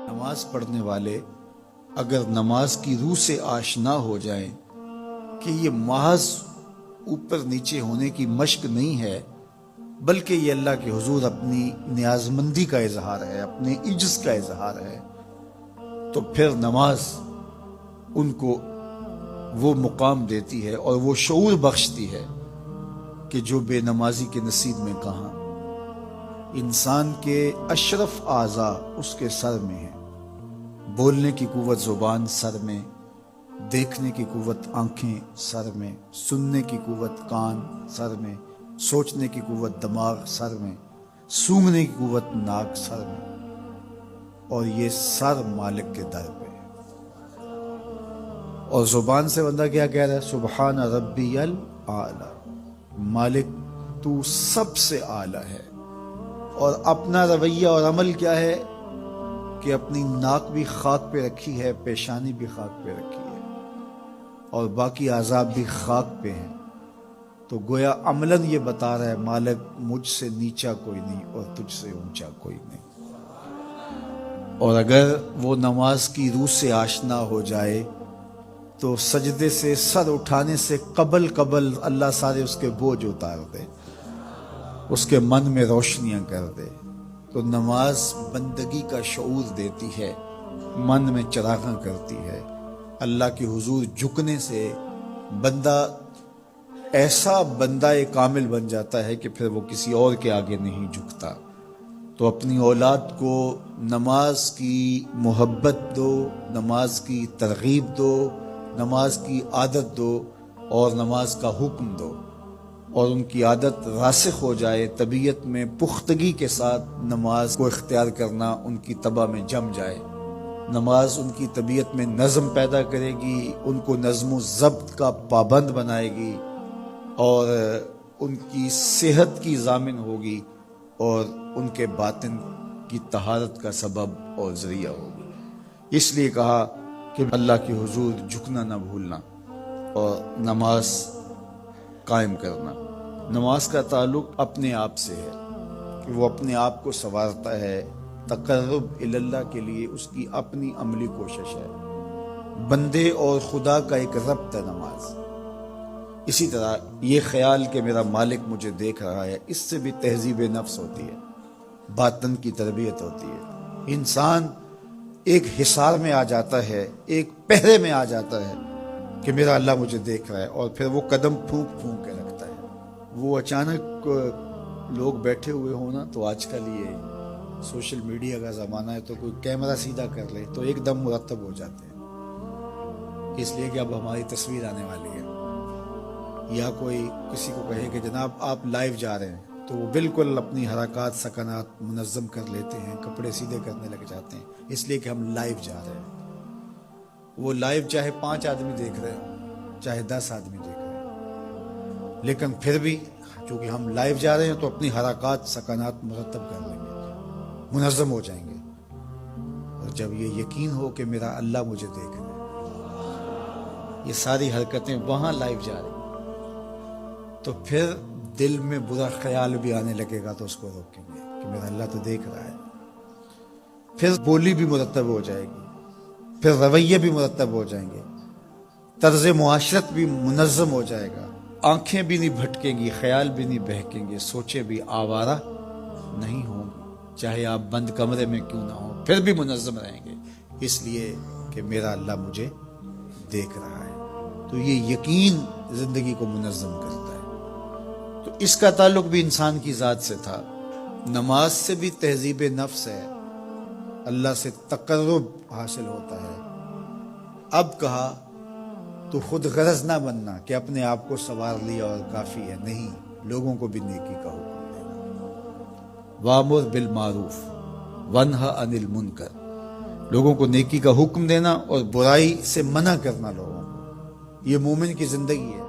نماز پڑھنے والے اگر نماز کی روح سے آشنا ہو جائیں کہ یہ محض اوپر نیچے ہونے کی مشق نہیں ہے، بلکہ یہ اللہ کے حضور اپنی نیازمندی کا اظہار ہے، اپنے عجز کا اظہار ہے، تو پھر نماز ان کو وہ مقام دیتی ہے اور وہ شعور بخشتی ہے کہ جو بے نمازی کے نصیب میں کہاں۔ انسان کے اشرف اعضاء اس کے سر میں ہیں، بولنے کی قوت زبان سر میں، دیکھنے کی قوت آنکھیں سر میں، سننے کی قوت کان سر میں، سوچنے کی قوت دماغ سر میں، سونگھنے کی قوت ناک سر میں، اور یہ سر مالک کے در پہ ہے۔ اور زبان سے بندہ کیا کہہ رہا ہے؟ سبحان ربی الاعلی، مالک تو سب سے اعلیٰ ہے۔ اور اپنا رویہ اور عمل کیا ہے کہ اپنی ناک بھی خاک پہ رکھی ہے، پیشانی بھی خاک پہ رکھی ہے، اور باقی اعضاء بھی خاک پہ ہیں۔ تو گویا عملاً یہ بتا رہا ہے مالک مجھ سے نیچا کوئی نہیں اور تجھ سے اونچا کوئی نہیں۔ اور اگر وہ نماز کی روح سے آشنا ہو جائے تو سجدے سے سر اٹھانے سے قبل اللہ سارے اس کے بوجھ اتار دے، اس کے من میں روشنیاں کر دے۔ تو نماز بندگی کا شعور دیتی ہے، من میں چراغاں کرتی ہے۔ اللہ کے حضور جھکنے سے بندہ ایسا بندہ کامل بن جاتا ہے کہ پھر وہ کسی اور کے آگے نہیں جھکتا۔ تو اپنی اولاد کو نماز کی محبت دو، نماز کی ترغیب دو، نماز کی عادت دو اور نماز کا حکم دو، اور ان کی عادت راسخ ہو جائے، طبیعت میں پختگی کے ساتھ نماز کو اختیار کرنا ان کی طبع میں جم جائے۔ نماز ان کی طبیعت میں نظم پیدا کرے گی، ان کو نظم و ضبط کا پابند بنائے گی، اور ان کی صحت کی ضامن ہوگی، اور ان کے باطن کی طہارت کا سبب اور ذریعہ ہوگی۔ اس لیے کہا کہ اللہ کے حضور جھکنا نہ بھولنا اور نماز قائم کرنا۔ نماز کا تعلق اپنے آپ سے ہے کہ وہ اپنے آپ کو سنوارتا ہے، تقرب اللہ کے لیے اس کی اپنی عملی کوشش ہے۔ بندے اور خدا کا ایک ربط ہے نماز۔ اسی طرح یہ خیال کہ میرا مالک مجھے دیکھ رہا ہے، اس سے بھی تہذیب نفس ہوتی ہے، باطن کی تربیت ہوتی ہے۔ انسان ایک حصار میں آ جاتا ہے، ایک پہرے میں آ جاتا ہے کہ میرا اللہ مجھے دیکھ رہا ہے، اور پھر وہ قدم پھونک پھونک کے رکھتا ہے۔ وہ اچانک لوگ بیٹھے ہوئے ہوں نا، تو آج کل یہ سوشل میڈیا کا زمانہ ہے، تو کوئی کیمرہ سیدھا کر لے تو ایک دم مرتب ہو جاتے ہیں، اس لیے کہ اب ہماری تصویر آنے والی ہے۔ یا کوئی کسی کو کہے کہ جناب آپ لائیو جا رہے ہیں، تو وہ بالکل اپنی حرکات سکنات منظم کر لیتے ہیں، کپڑے سیدھے کرنے لگ جاتے ہیں، اس لیے کہ ہم لائیو جا رہے ہیں۔ وہ لائیو چاہے 5 آدمی دیکھ رہے ہوں، چاہے 10 آدمی دیکھ رہے ہوں، لیکن پھر بھی چونکہ ہم لائیو جا رہے ہیں تو اپنی حرکات سکنات مرتب کر لیں گے، منظم ہو جائیں گے۔ اور جب یہ یقین ہو کہ میرا اللہ مجھے دیکھ رہا ہے، یہ ساری حرکتیں وہاں لائیو جا رہی ہیں، تو پھر دل میں برا خیال بھی آنے لگے گا تو اس کو روکیں گے کہ میرا اللہ تو دیکھ رہا ہے۔ پھر بولی بھی مرتب ہو جائے گی، پھر رویے بھی مرتب ہو جائیں گے، طرز معاشرت بھی منظم ہو جائے گا، آنکھیں بھی نہیں بھٹکیں گی، خیال بھی نہیں بہکیں گے، سوچیں بھی آوارہ نہیں ہوں گی، چاہے آپ بند کمرے میں کیوں نہ ہوں، پھر بھی منظم رہیں گے، اس لیے کہ میرا اللہ مجھے دیکھ رہا ہے۔ تو یہ یقین زندگی کو منظم کرتا ہے۔ تو اس کا تعلق بھی انسان کی ذات سے تھا۔ نماز سے بھی تہذیب نفس ہے، اللہ سے تقرب حاصل ہوتا ہے۔ اب کہا تو خود غرض نہ بننا کہ اپنے آپ کو سنوار لیا اور کافی ہے، نہیں، لوگوں کو بھی نیکی کا حکم دینا۔ وَأْمُرْ بِالْمَعْرُوفِ وَانْهَ عَنِ الْمُنْكَرِ، لوگوں کو نیکی کا حکم دینا اور برائی سے منع کرنا لوگوں کو، یہ مومن کی زندگی ہے۔